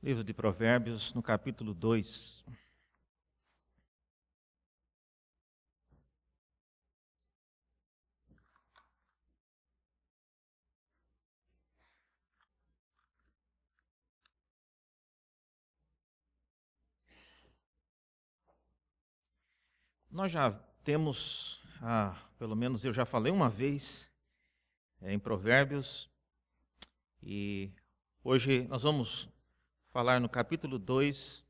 Livro de Provérbios, no capítulo 2. Nós já temos, pelo menos eu já falei uma vez em Provérbios, e hoje nós vamos falar no capítulo 2.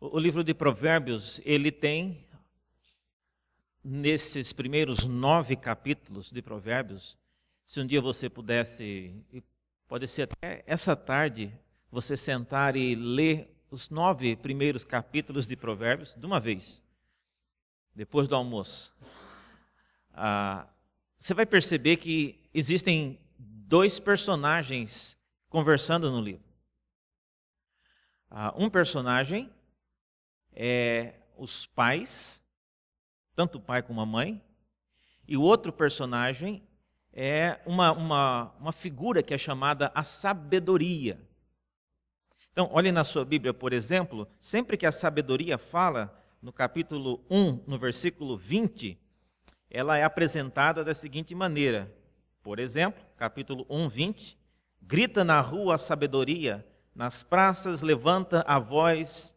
O livro de Provérbios, ele tem, nesses primeiros 9 capítulos de Provérbios, se um dia você pudesse, e pode ser até essa tarde, você sentar e ler os 9 primeiros capítulos de Provérbios de uma vez, depois do almoço. Você vai perceber que existem 2 personagens conversando no livro. Um personagem é os pais, tanto o pai como a mãe, e o outro personagem é uma figura que é chamada a sabedoria. Então, olhe na sua Bíblia, por exemplo, sempre que a sabedoria fala, no capítulo 1, no versículo 20, ela é apresentada da seguinte maneira. Por exemplo, capítulo 1, 20, grita na rua a sabedoria, nas praças levanta a voz,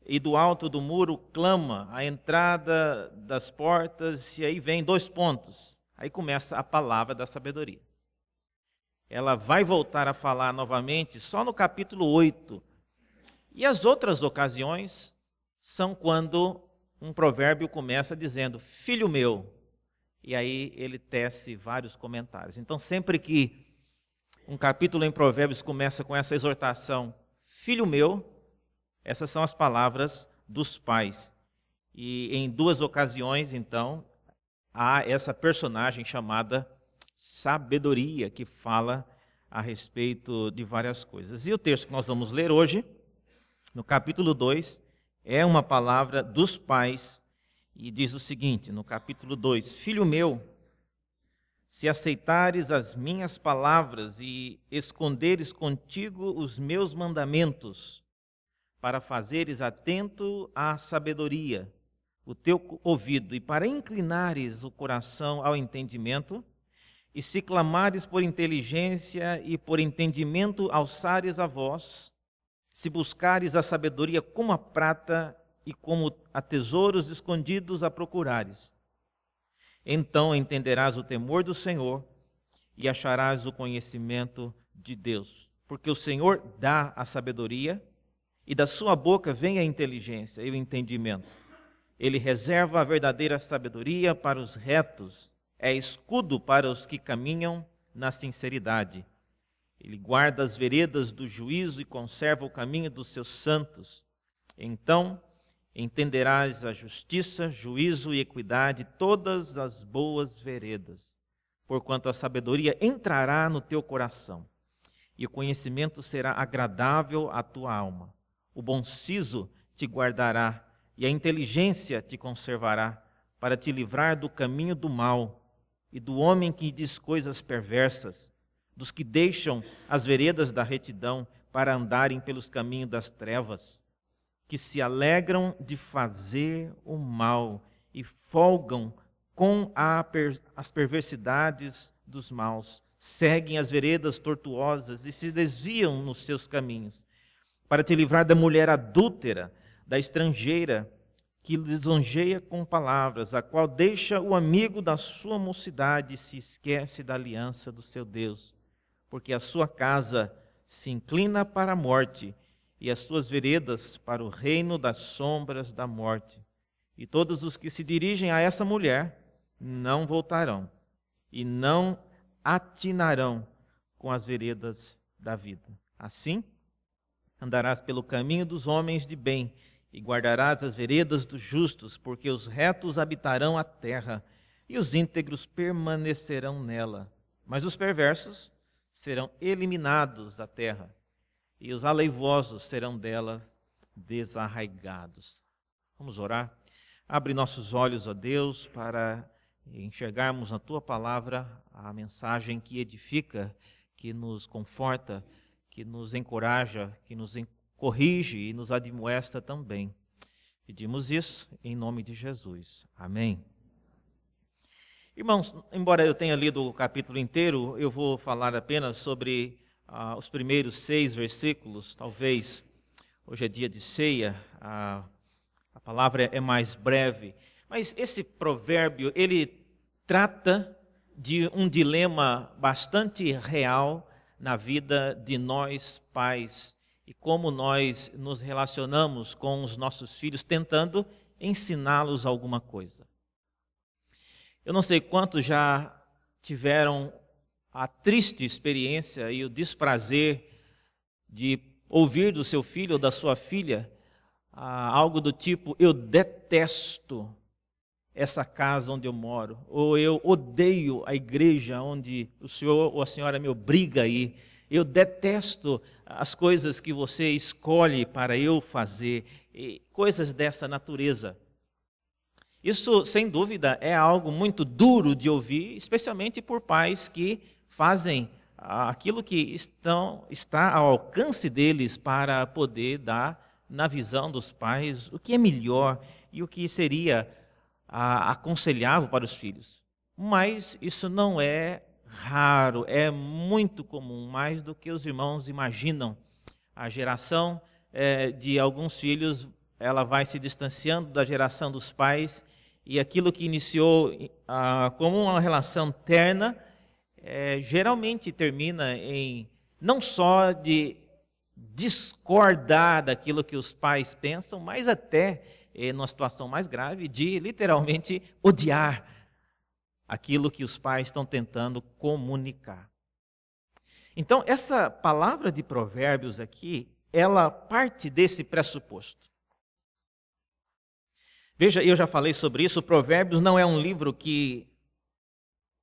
e do alto do muro clama a entrada das portas, e aí vem 2 pontos. Aí começa a palavra da sabedoria. Ela vai voltar a falar novamente só no capítulo 8. E as outras ocasiões são quando um provérbio começa dizendo, filho meu. E aí ele tece vários comentários. Então sempre que um capítulo em Provérbios começa com essa exortação, filho meu, essas são as palavras dos pais. E em 2 ocasiões, então, há essa personagem chamada sabedoria, que fala a respeito de várias coisas. E o texto que nós vamos ler hoje, no capítulo 2, é uma palavra dos pais, e diz o seguinte, no capítulo 2, filho meu, se aceitares as minhas palavras e esconderes contigo os meus mandamentos, para fazeres atento à sabedoria o teu ouvido, e para inclinares o coração ao entendimento, e se clamares por inteligência e por entendimento alçares a voz, se buscares a sabedoria como a prata e como a tesouros escondidos a procurares, então entenderás o temor do Senhor e acharás o conhecimento de Deus. Porque o Senhor dá a sabedoria, e da sua boca vem a inteligência e o entendimento. Ele reserva a verdadeira sabedoria para os retos, é escudo para os que caminham na sinceridade. Ele guarda as veredas do juízo e conserva o caminho dos seus santos. Então entenderás a justiça, juízo e equidade, todas as boas veredas, porquanto a sabedoria entrará no teu coração, e o conhecimento será agradável à tua alma. O bom siso te guardará, e a inteligência te conservará, para te livrar do caminho do mal, e do homem que diz coisas perversas, dos que deixam as veredas da retidão para andarem pelos caminhos das trevas, que se alegram de fazer o mal e folgam com as perversidades dos maus, seguem as veredas tortuosas e se desviam nos seus caminhos, para te livrar da mulher adúltera, da estrangeira, que lisonjeia com palavras, a qual deixa o amigo da sua mocidade e se esquece da aliança do seu Deus, porque a sua casa se inclina para a morte, e as suas veredas para o reino das sombras da morte. E todos os que se dirigem a essa mulher não voltarão, e não atinarão com as veredas da vida. Assim, andarás pelo caminho dos homens de bem, e guardarás as veredas dos justos, porque os retos habitarão a terra, e os íntegros permanecerão nela. Mas os perversos serão eliminados da terra, e os aleivosos serão dela desarraigados. Vamos orar? Abre nossos olhos, ó Deus, para e enxergarmos na Tua palavra a mensagem que edifica, que nos conforta, que nos encoraja, que nos corrige e nos admoesta também. Pedimos isso em nome de Jesus. Amém. Irmãos, embora eu tenha lido o capítulo inteiro, eu vou falar apenas sobre os primeiros 6 versículos. Talvez hoje é dia de ceia, a palavra é mais breve. Mas esse provérbio, ele trata de um dilema bastante real na vida de nós pais e como nós nos relacionamos com os nossos filhos, tentando ensiná-los alguma coisa. Eu não sei quantos já tiveram a triste experiência e o desprazer de ouvir do seu filho ou da sua filha algo do tipo: eu detesto essa casa onde eu moro, ou eu odeio a igreja onde o senhor ou a senhora me obriga a ir, eu detesto as coisas que você escolhe para eu fazer, e coisas dessa natureza. Isso, sem dúvida, é algo muito duro de ouvir, especialmente por pais que fazem aquilo que está ao alcance deles para poder dar, na visão dos pais, o que é melhor e o que seria aconselhável para os filhos. Mas isso não é raro, é muito comum, mais do que os irmãos imaginam. A geração de alguns filhos, ela vai se distanciando da geração dos pais, e aquilo que iniciou como uma relação terna, geralmente termina em não só de discordar daquilo que os pais pensam, mas até, numa situação mais grave, de literalmente odiar aquilo que os pais estão tentando comunicar. Então, essa palavra de Provérbios aqui, ela parte desse pressuposto. Veja, eu já falei sobre isso, Provérbios não é um livro que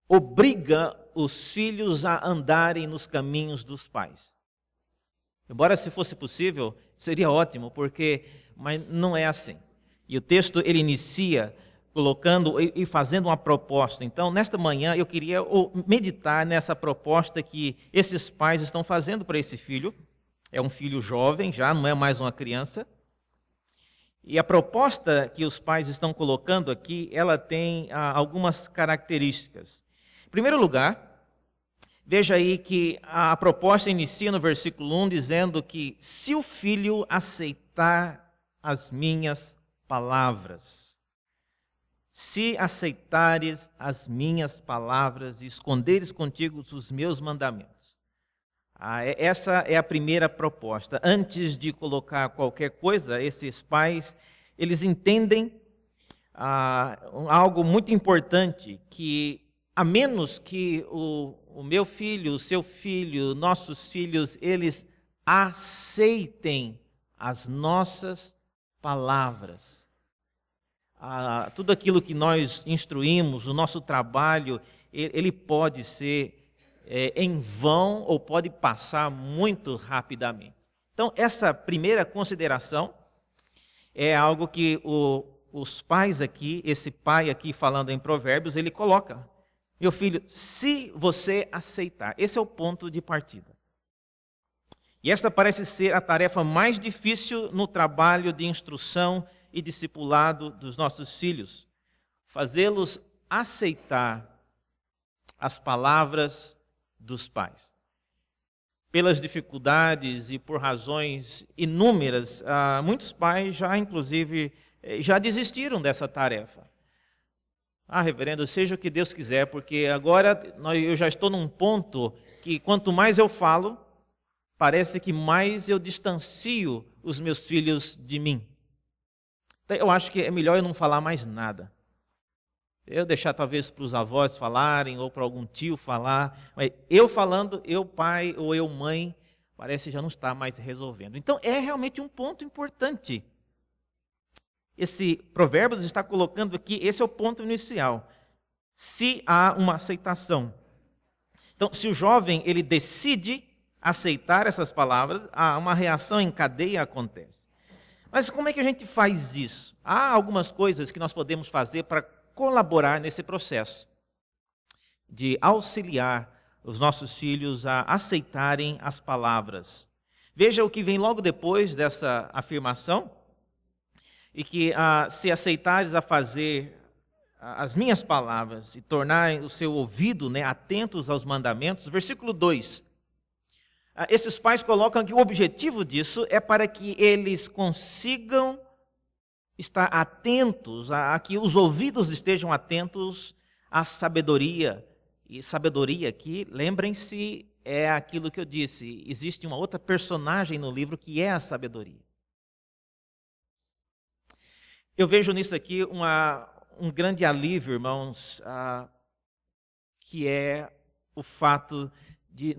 obriga os filhos a andarem nos caminhos dos pais. Embora, se fosse possível, seria ótimo, mas não é assim. E o texto, ele inicia colocando e fazendo uma proposta. Então, nesta manhã, eu queria meditar nessa proposta que esses pais estão fazendo para esse filho. É um filho jovem, já não é mais uma criança. E a proposta que os pais estão colocando aqui, ela tem algumas características. Em primeiro lugar, veja aí que a proposta inicia no versículo 1 dizendo que se o filho aceitar as minhas palavras, se aceitares as minhas palavras e esconderes contigo os meus mandamentos. Essa é a primeira proposta. Antes de colocar qualquer coisa, esses pais, eles entendem algo muito importante, que a menos que o meu filho, o seu filho, nossos filhos, eles aceitem as nossas palavras. Tudo aquilo que nós instruímos, o nosso trabalho, ele pode ser em vão ou pode passar muito rapidamente. Então, essa primeira consideração é algo que os pais aqui, esse pai aqui falando em Provérbios, ele coloca: meu filho, se você aceitar, esse é o ponto de partida. E esta parece ser a tarefa mais difícil no trabalho de instrução e discipulado dos nossos filhos, fazê-los aceitar as palavras dos pais. Pelas dificuldades e por razões inúmeras, muitos pais já, inclusive, já desistiram dessa tarefa. Reverendo, seja o que Deus quiser, porque agora eu já estou num ponto que quanto mais eu falo, parece que mais eu distancio os meus filhos de mim. Então, eu acho que é melhor eu não falar mais nada. Eu deixar talvez para os avós falarem ou para algum tio falar, mas eu falando, eu pai ou eu mãe, parece já não está mais resolvendo. Então é realmente um ponto importante. Esse Provérbios está colocando aqui, esse é o ponto inicial. Se há uma aceitação. Então, se o jovem ele decide aceitar essas palavras, uma reação em cadeia acontece. Mas como é que a gente faz isso? Há algumas coisas que nós podemos fazer para colaborar nesse processo de auxiliar os nossos filhos a aceitarem as palavras. Veja o que vem logo depois dessa afirmação, e que se aceitares a fazer as minhas palavras e tornarem o seu ouvido, atentos aos mandamentos. Versículo 2. Esses pais colocam que o objetivo disso é para que eles consigam estar atentos, a que os ouvidos estejam atentos à sabedoria. E sabedoria aqui, lembrem-se, é aquilo que eu disse, existe uma outra personagem no livro que é a sabedoria. Eu vejo nisso aqui um grande alívio, irmãos, que é o fato de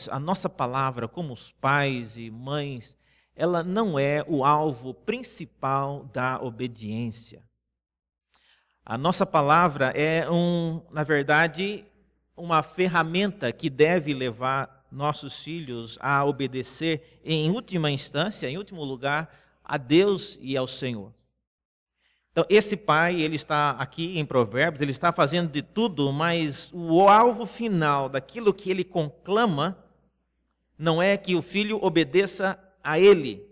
a nossa palavra, como os pais e mães, ela não é o alvo principal da obediência. A nossa palavra é, na verdade, uma ferramenta que deve levar nossos filhos a obedecer, em última instância, em último lugar, a Deus e ao Senhor. Então, esse pai, ele está aqui em Provérbios, ele está fazendo de tudo, mas o alvo final daquilo que ele conclama não é que o filho obedeça a ele.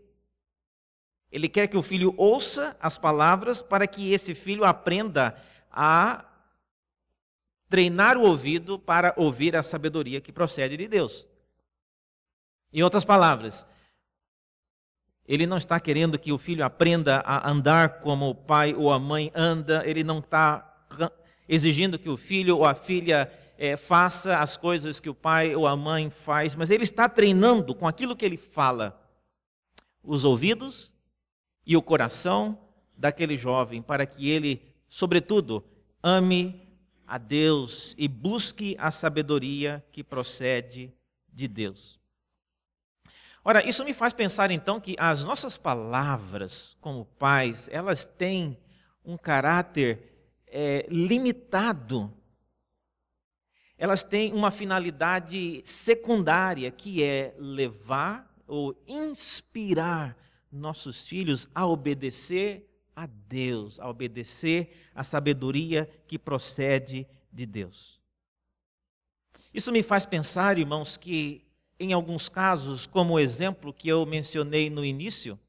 Ele quer que o filho ouça as palavras para que esse filho aprenda a treinar o ouvido para ouvir a sabedoria que procede de Deus. Em outras palavras, ele não está querendo que o filho aprenda a andar como o pai ou a mãe anda, ele não está exigindo que o filho ou a filha faça as coisas que o pai ou a mãe faz, mas ele está treinando com aquilo que ele fala os ouvidos e o coração daquele jovem, para que ele, sobretudo, ame a Deus e busque a sabedoria que procede de Deus. Ora, isso me faz pensar então que as nossas palavras como pais, elas têm um caráter limitado. Elas têm uma finalidade secundária, que é levar ou inspirar nossos filhos a obedecer a Deus, a obedecer a sabedoria que procede de Deus. Isso me faz pensar, irmãos, que em alguns casos, como o exemplo que eu mencionei no início,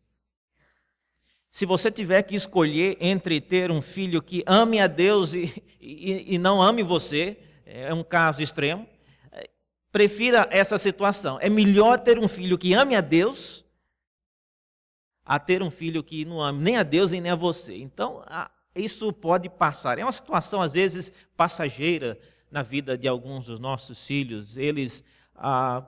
se você tiver que escolher entre ter um filho que ame a Deus e não ame você, é um caso extremo, prefira essa situação. É melhor ter um filho que ame a Deus a ter um filho que não ame nem a Deus e nem a você. Então, isso pode passar. É uma situação, às vezes, passageira na vida de alguns dos nossos filhos. Eles,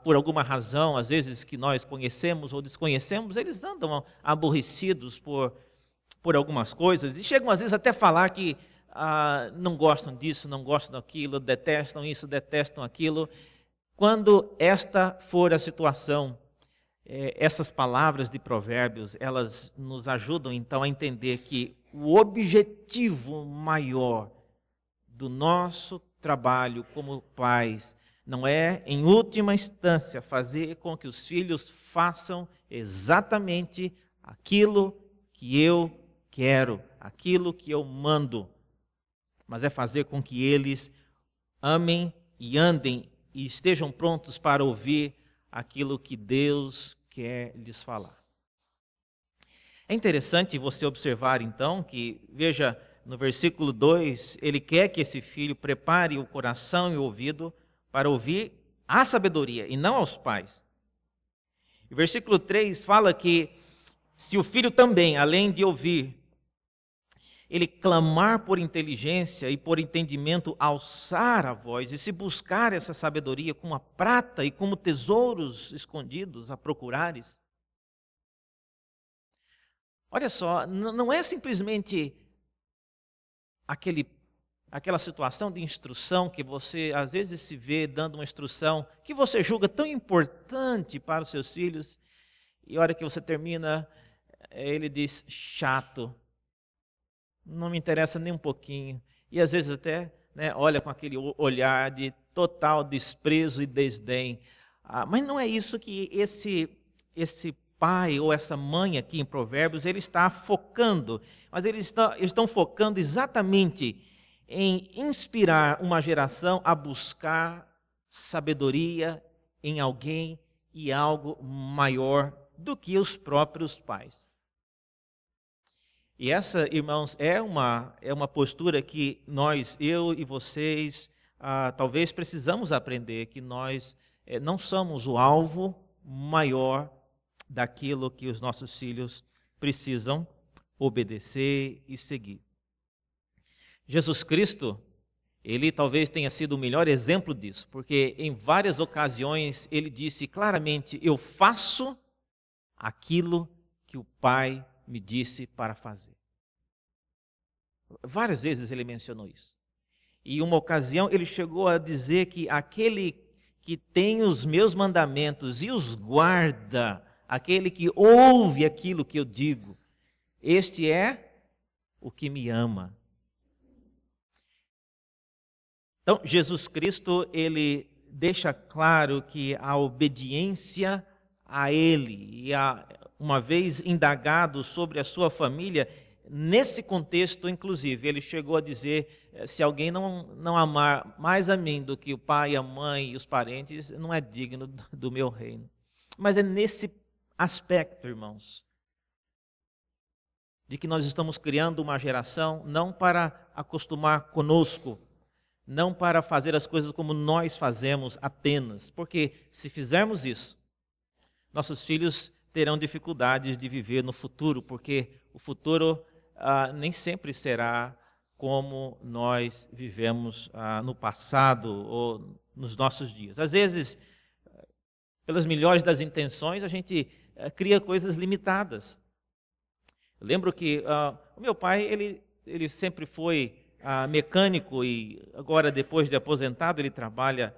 por alguma razão, às vezes que nós conhecemos ou desconhecemos, eles andam aborrecidos por algumas coisas e chegam, às vezes, até falar que não gostam disso, não gostam daquilo, detestam isso, detestam aquilo. Quando esta for a situação, essas palavras de Provérbios, elas nos ajudam então a entender que o objetivo maior do nosso trabalho como pais não é, em última instância, fazer com que os filhos façam exatamente aquilo que eu quero, aquilo que eu mando, mas é fazer com que eles amem e andem e estejam prontos para ouvir aquilo que Deus quer lhes falar. É interessante você observar, então, que, veja, no versículo 2, ele quer que esse filho prepare o coração e o ouvido para ouvir a sabedoria e não aos pais. O versículo 3 fala que se o filho também, além de ouvir, ele clamar por inteligência e por entendimento, alçar a voz e se buscar essa sabedoria como a prata e como tesouros escondidos a procurares. Olha só, não é simplesmente aquela situação de instrução que você às vezes se vê dando uma instrução que você julga tão importante para os seus filhos e a hora que você termina, ele diz, chato. Não me interessa nem um pouquinho. E às vezes até olha com aquele olhar de total desprezo e desdém. Mas não é isso que esse pai ou essa mãe aqui em Provérbios, ele está focando. Mas eles estão focando exatamente em inspirar uma geração a buscar sabedoria em alguém e algo maior do que os próprios pais. E essa, irmãos, é uma postura que nós, eu e vocês, talvez precisamos aprender, que nós não somos o alvo maior daquilo que os nossos filhos precisam obedecer e seguir. Jesus Cristo, ele talvez tenha sido o melhor exemplo disso, porque em várias ocasiões ele disse claramente: eu faço aquilo que o Pai me disse para fazer. Várias vezes ele mencionou isso. E uma ocasião ele chegou a dizer que aquele que tem os meus mandamentos e os guarda, aquele que ouve aquilo que eu digo, este é o que me ama. Então, Jesus Cristo, ele deixa claro que a obediência a Ele, e uma vez indagado sobre a sua família, nesse contexto, inclusive, ele chegou a dizer, se alguém não amar mais a mim do que o pai, a mãe e os parentes, não é digno do meu reino. Mas é nesse aspecto, irmãos, de que nós estamos criando uma geração não para acostumar conosco, não para fazer as coisas como nós fazemos apenas, porque se fizermos isso, nossos filhos terão dificuldades de viver no futuro, porque o futuro nem sempre será como nós vivemos no passado ou nos nossos dias. Às vezes, pelas melhores das intenções, a gente cria coisas limitadas. Eu lembro que o meu pai, ele sempre foi mecânico e agora, depois de aposentado, ele trabalha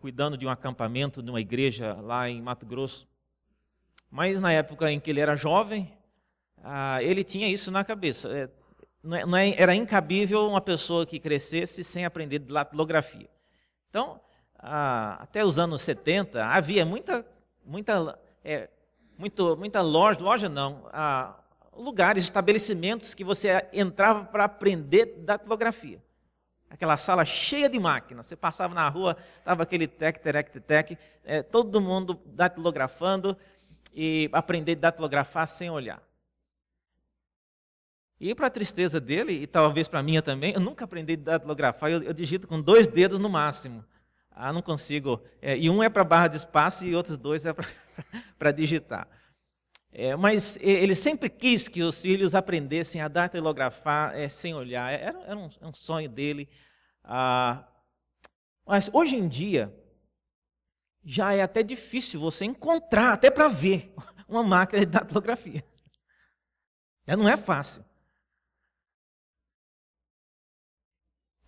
cuidando de um acampamento de uma igreja lá em Mato Grosso. Mas na época em que ele era jovem, ele tinha isso na cabeça. Era incabível uma pessoa que crescesse sem aprender datilografia. Então, até os anos 70, havia muita loja não, lugares, estabelecimentos que você entrava para aprender datilografia. Aquela sala cheia de máquinas, você passava na rua, estava aquele tec, todo mundo datilografando e aprender a datilografar sem olhar. E para a tristeza dele, e talvez para a minha também, eu nunca aprendi a datilografar, eu digito com 2 dedos no máximo. Não consigo. E um é para barra de espaço e outros 2 é para digitar. Mas ele sempre quis que os filhos aprendessem a datilografar sem olhar. Era um sonho dele. Mas hoje em dia, já é até difícil você encontrar, até para ver, uma máquina de datilografia. Já não é fácil.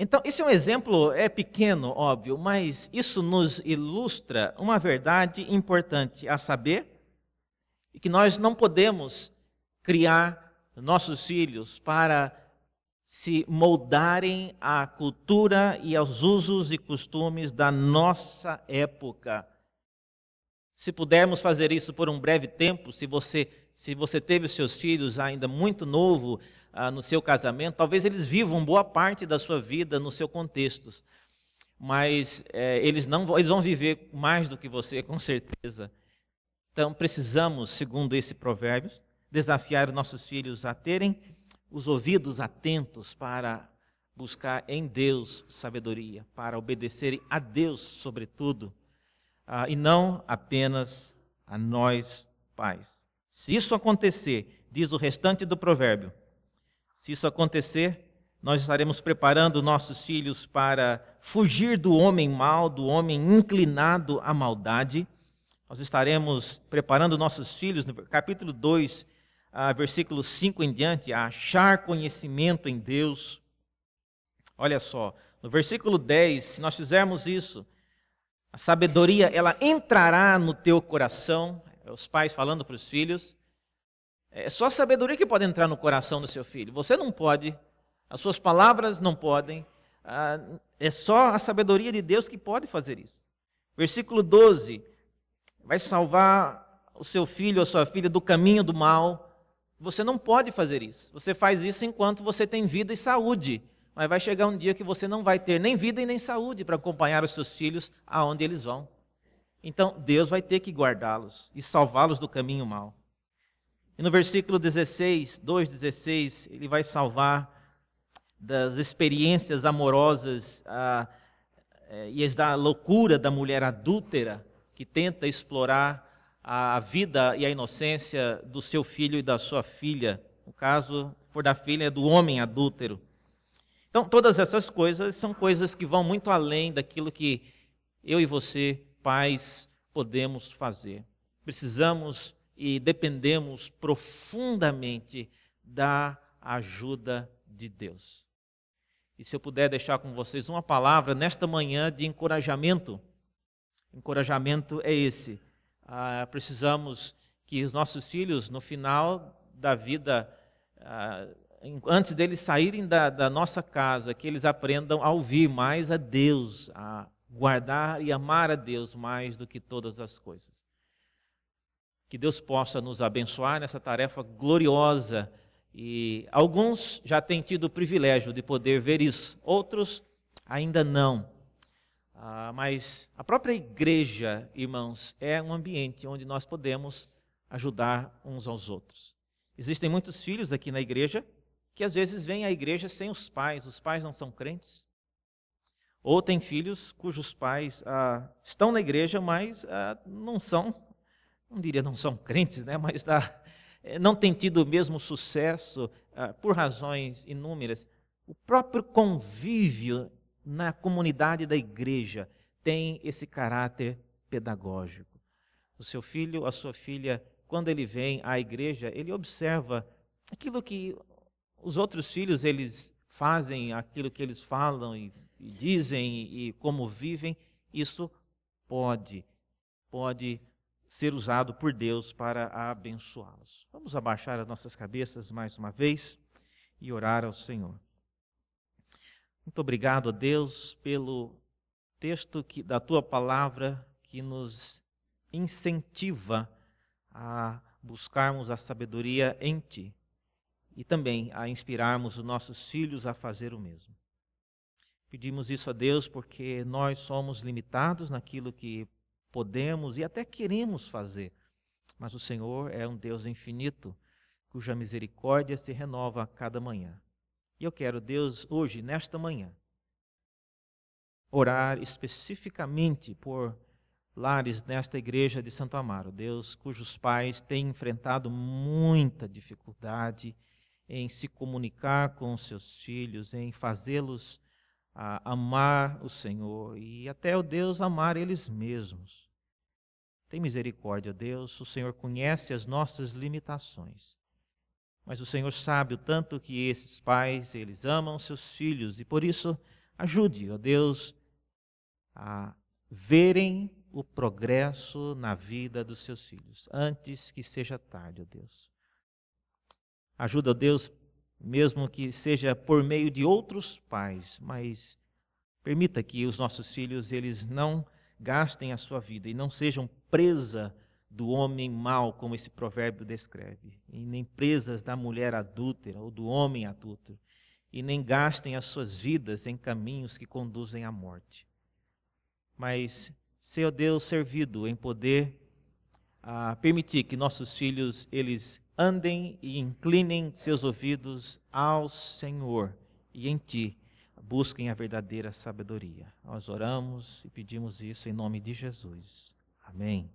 Então, esse é um exemplo, pequeno, óbvio, mas isso nos ilustra uma verdade importante, a saber, que nós não podemos criar nossos filhos para se moldarem à cultura e aos usos e costumes da nossa época. Se pudermos fazer isso por um breve tempo, se você teve os seus filhos ainda muito novo no seu casamento, talvez eles vivam boa parte da sua vida no seu contexto, mas eles vão viver mais do que você, com certeza. Então precisamos, segundo esse provérbio, desafiar os nossos filhos a terem os ouvidos atentos para buscar em Deus sabedoria, para obedecerem a Deus sobretudo, e não apenas a nós pais. Se isso acontecer, diz o restante do provérbio, se isso acontecer, nós estaremos preparando nossos filhos para fugir do homem mau, do homem inclinado à maldade. Nós estaremos preparando nossos filhos, no capítulo 2, versículo 5 em diante, a achar conhecimento em Deus. Olha só, no versículo 10, se nós fizermos isso, a sabedoria, ela entrará no teu coração. Os pais falando para os filhos. É só a sabedoria que pode entrar no coração do seu filho. Você não pode, as suas palavras não podem. É só a sabedoria de Deus que pode fazer isso. Versículo 12. Vai salvar o seu filho ou a sua filha do caminho do mal. Você não pode fazer isso. Você faz isso enquanto você tem vida e saúde. mas vai chegar um dia que você não vai ter nem vida e nem saúde para acompanhar os seus filhos aonde eles vão. Então, Deus vai ter que guardá-los e salvá-los do caminho mau. E no versículo 16, 2:16, ele vai salvar das experiências amorosas e da loucura da mulher adúltera que tenta explorar a vida e a inocência do seu filho e da sua filha. No caso, for da filha, é do homem adúltero. Então, todas essas coisas são coisas que vão muito além daquilo que eu e você, pais, podemos fazer. Precisamos e dependemos profundamente da ajuda de Deus. E se eu puder deixar com vocês uma palavra nesta manhã de encorajamento, encorajamento é esse. Precisamos que os nossos filhos, no final da vida, antes deles saírem da nossa casa, que eles aprendam a ouvir mais a Deus, a guardar e amar a Deus mais do que todas as coisas. Que Deus possa nos abençoar nessa tarefa gloriosa. E alguns já têm tido o privilégio de poder ver isso, outros ainda não. Mas a própria igreja, irmãos, é um ambiente onde nós podemos ajudar uns aos outros. Existem muitos filhos aqui na igreja que às vezes vêm à igreja sem os pais não são crentes. Ou tem filhos cujos pais estão na igreja, mas não são crentes, né? Mas não têm tido o mesmo sucesso por razões inúmeras. O próprio convívio na comunidade da igreja tem esse caráter pedagógico. O seu filho, a sua filha, quando ele vem à igreja, ele observa aquilo que os outros filhos eles fazem, aquilo que eles falam e dizem e como vivem. Isso pode ser usado por Deus para abençoá-los. Vamos abaixar as nossas cabeças mais uma vez e orar ao Senhor. Muito obrigado a Deus pelo texto da Tua Palavra que nos incentiva a buscarmos a sabedoria em Ti e também a inspirarmos os nossos filhos a fazer o mesmo. Pedimos isso a Deus porque nós somos limitados naquilo que podemos e até queremos fazer, mas o Senhor é um Deus infinito, cuja misericórdia se renova a cada manhã. E eu quero, Deus, hoje, nesta manhã, orar especificamente por lares nesta igreja de Santo Amaro, Deus, cujos pais têm enfrentado muita dificuldade em se comunicar com os seus filhos, em fazê-los amar o Senhor e até o Deus amar eles mesmos. Tem misericórdia, Deus, o Senhor conhece as nossas limitações, mas o Senhor sabe o tanto que esses pais, eles amam seus filhos e por isso ajude, ó Deus, a verem o progresso na vida dos seus filhos, antes que seja tarde, ó Deus. Ajuda, ó Deus, mesmo que seja por meio de outros pais, mas permita que os nossos filhos, eles não gastem a sua vida e não sejam presa do homem mau, como esse provérbio descreve, e nem presas da mulher adúltera ou do homem adúltero, e nem gastem as suas vidas em caminhos que conduzem à morte. Mas, seu Deus, servido em poder permitir que nossos filhos, eles andem e inclinem seus ouvidos ao Senhor e em Ti busquem a verdadeira sabedoria. Nós oramos e pedimos isso em nome de Jesus. Amém.